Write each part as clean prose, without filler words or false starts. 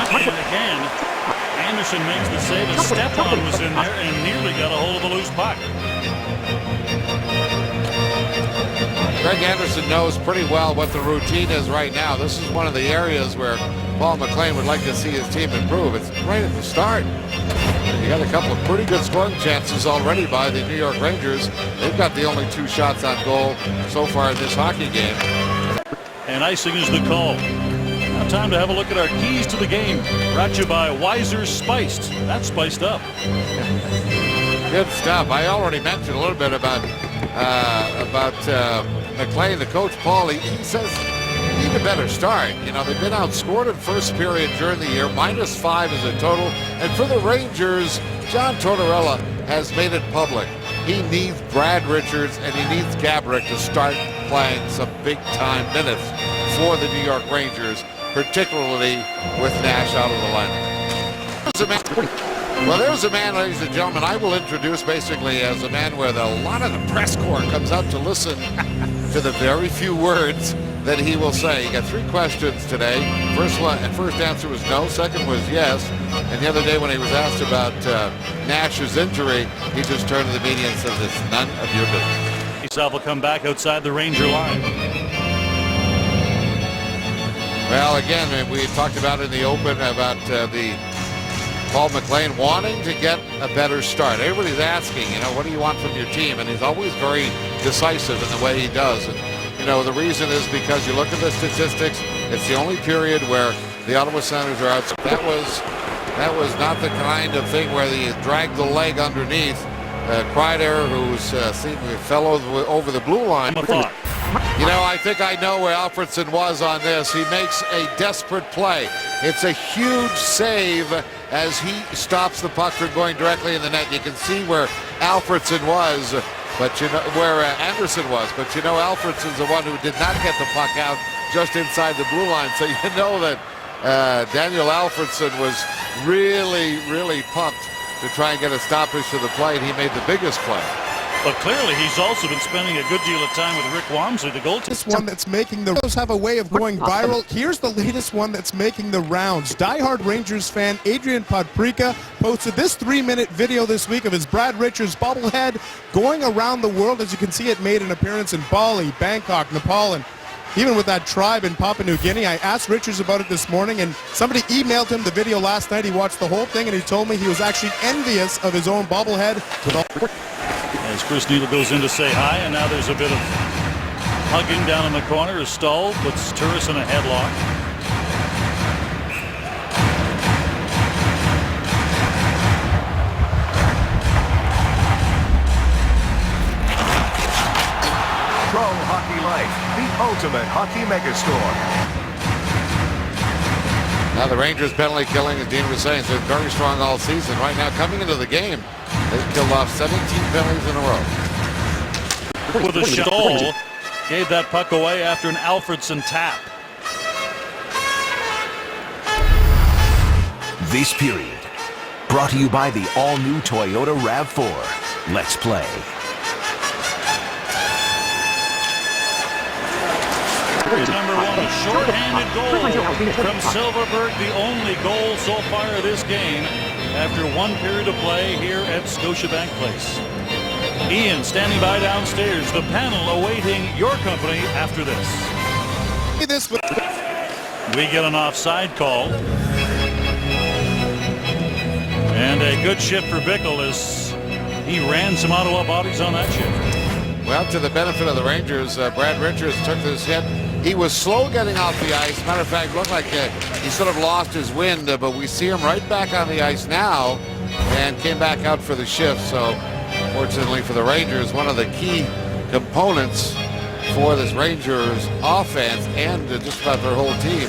And again, Anderson makes the save. A step-on was in there and nearly got a hold of a loose puck. Greg Anderson knows pretty well what the routine is right now. This is one of the areas where Paul McLean would like to see his team improve. It's right at the start. You got a couple of pretty good scoring chances already by the New York Rangers. They've got the only 2 shots on goal so far in this hockey game. And icing is the call. Now time to have a look at our keys to the game. Brought to you by Weiser Spiced. That's spiced up. Good stuff. I already mentioned a little bit about McLean, the coach. Paul, he says they need a better start. You know, they've been outscored in first period during the year. -5 is a total. And for the Rangers, John Tortorella has made it public. He needs Brad Richards and he needs Gaborik to start playing some big-time minutes for the New York Rangers, particularly with Nash out of the lineup. Well, there's a man, ladies and gentlemen, I will introduce basically as a man where a lot of the press corps comes out to listen to the very few words that he will say. He got 3 questions today. First answer was no. Second was yes. And the other day when he was asked about Nash's injury, he just turned to the media and said, "It's none of your business." Himself will come back outside the Ranger line. Well, again, we talked about in the open about the Paul McLean wanting to get a better start. Everybody's asking, you know, what do you want from your team? And he's always very decisive in the way he does. And, you know, the reason is because you look at the statistics, it's the only period where the Ottawa Senators are out. That was not the kind of thing where they dragged the leg underneath. Kreider, who's seemingly fell over the blue line. You know, I think I know where Alfredsson was on this. He makes a desperate play. It's a huge save as he stops the puck from going directly in the net. You can see where Alfredsson was, but you know where Anderson was. But you know, Alfredsson's the one who did not get the puck out just inside the blue line. So you know that Daniel Alfredsson was really, really pumped to try and get a stoppage to the plate. He made the biggest play. But clearly, he's also been spending a good deal of time with Rick Wamsley, the goaltender. This one that's making the Rangers have a way of going viral. Here's the latest one that's making the rounds. Diehard Rangers fan Adrian Podprika posted this 3-minute video this week of his Brad Richards bobblehead going around the world. As you can see, it made an appearance in Bali, Bangkok, Nepal, and even with that tribe in Papua New Guinea. I asked Richards about it this morning, and somebody emailed him the video last night. He watched the whole thing, and he told me he was actually envious of his own bobblehead. As Chris Neal goes in to say hi, and now there's a bit of hugging down in the corner as Stahl puts Turris in a headlock. Pro Hockey Life, the ultimate hockey megastore. Now the Rangers penalty killing, as Dean was saying, has been very strong all season. Right now, coming into the game, they've killed off 17 penalties in a row. With a Stahl gave that puck away after an Alfredsson tap. This period, brought to you by the all-new Toyota RAV4. Let's play. Number 1, a short-handed goal from Silverberg, the only goal so far of this game after 1 period of play here at Scotiabank Place. Ian standing by downstairs, the panel awaiting your company after this. We get an offside call. And a good shift for Bickle as he ran some Ottawa bodies on that shift. Well, to the benefit of the Rangers, Brad Richards took this hit. He was slow getting off the ice. Matter of fact, it looked like he sort of lost his wind, but we see him right back on the ice now and came back out for the shift. So, fortunately for the Rangers, one of the key components for this Rangers offense and just about their whole team.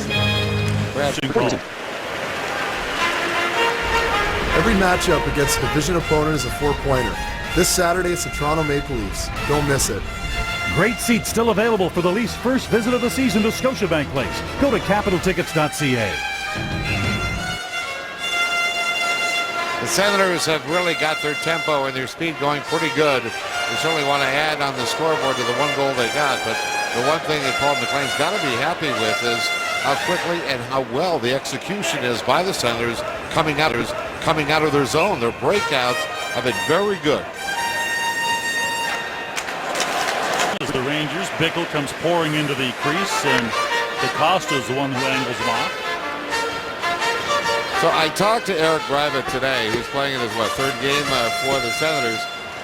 Every matchup against a division opponent is a 4-pointer. This Saturday, it's the Toronto Maple Leafs. Don't miss it. Great seats still available for the Leafs' first visit of the season to Scotiabank Place. Go to capitaltickets.ca. The Senators have really got their tempo and their speed going pretty good. They certainly want to add on the scoreboard to the 1 goal they got, but the one thing that Paul McLean's got to be happy with is how quickly and how well the execution is by the Senators coming out of their zone. Their breakouts have been very good. As the Rangers, Bickle comes pouring into the crease, and DaCosta's the one who angles him off. So I talked to Eric Gryba today, who's playing in his, third game for the Senators.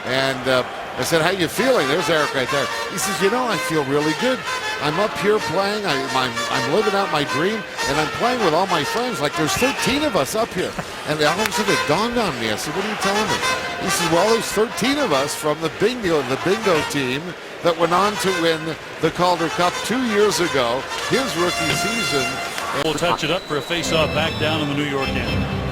And I said, how you feeling? There's Eric right there. He says, I feel really good. I'm up here playing. I'm living out my dream, and I'm playing with all my friends. Like, there's 13 of us up here. And all of a sudden it dawned on me. I said, what are you telling me? He says, well, there's 13 of us from the bingo team that went on to win the Calder Cup 2 years ago, his rookie season. We'll touch it up for a face-off back down in the New York end.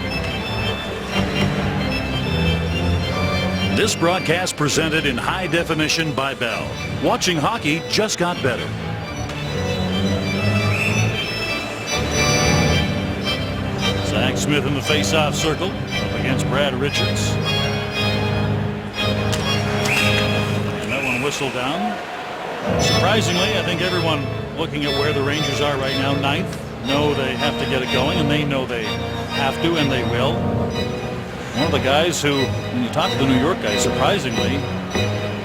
This broadcast presented in high definition by Bell. Watching hockey just got better. Zach Smith in the face-off circle up against Brad Richards. And that one whistled down. Surprisingly, I think everyone looking at where the Rangers are right now, ninth, know they have to get it going, and they know they have to, and they will. One of the guys who, when you talk to the New York guys, surprisingly,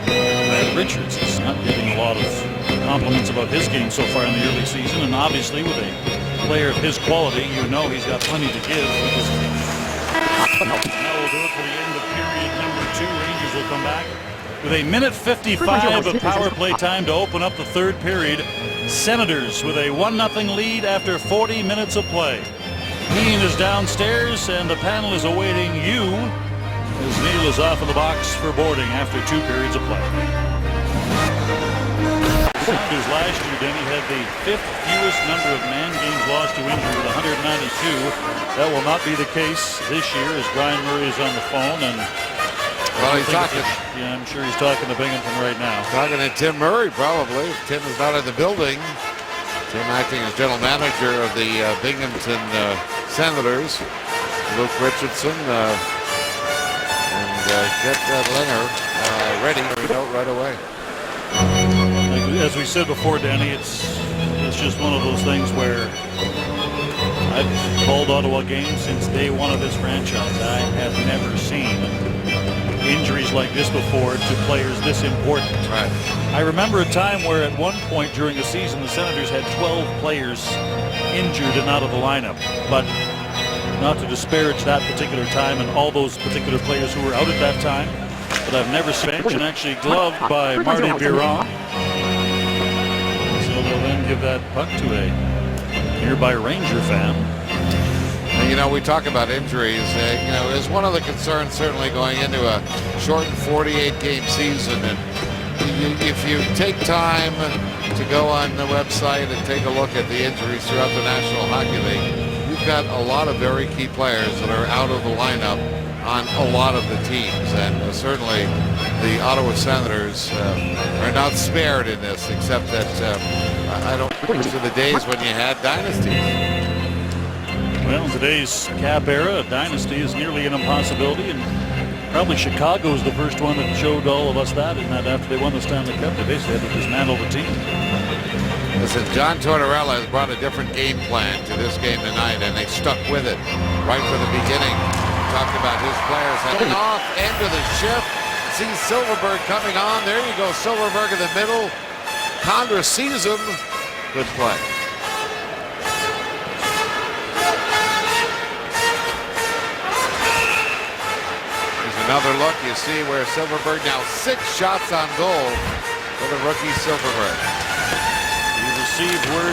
Brad Richards is not getting a lot of compliments about his game so far in the early season, and obviously with a player of his quality, he's got plenty to give. Now we'll do it for the end of period number 2. Rangers will come back with a minute 55 of power play time to open up the third period. Senators with a 1-0 lead after 40 minutes of play. Keane is downstairs, and the panel is awaiting you as Neil is off in the box for boarding after 2 periods of play. Senators last year, Denny, had the 5th fewest number of man games lost to injury with 192. That will not be the case this year as Brian Murray is on the phone, and he's talking. I'm sure he's talking to Binghamton right now. Talking to Tim Murray, probably. Tim is not in the building. Tim acting as general manager of the Binghamton Senators. Luke Richardson and get Leonard ready to go right away. As we said before, Danny, it's just one of those things where I've called Ottawa games since day one of this franchise. I have never seen injuries like this before to players this important. Right. I remember a time where at one point during the season the Senators had 12 players injured and out of the lineup. But not to disparage that particular time and all those particular players who were out at that time, but I've never seen bench and actually gloved by Marty Biron. So they'll then give that puck to a nearby Ranger fan. We talk about injuries. Is one of the concerns certainly going into a shortened 48-game season. And if you take time to go on the website and take a look at the injuries throughout the National Hockey League, you've got a lot of very key players that are out of the lineup on a lot of the teams. And certainly the Ottawa Senators are not spared in this, except that I don't think to the days when you had dynasties. Well, in today's cap era, a dynasty is nearly an impossibility, and probably Chicago is the first one that showed all of us that, in that after they won the Stanley Cup, they basically had to dismantle the team. Listen, John Tortorella has brought a different game plan to this game tonight, and they stuck with it right from the beginning. Talked about his players heading off, end of the shift. See Silfverberg coming on. There you go, Silfverberg in the middle. Condra sees him. Good play. Another look, you see where Silfverberg now 6 shots on goal for the rookie Silfverberg. He received word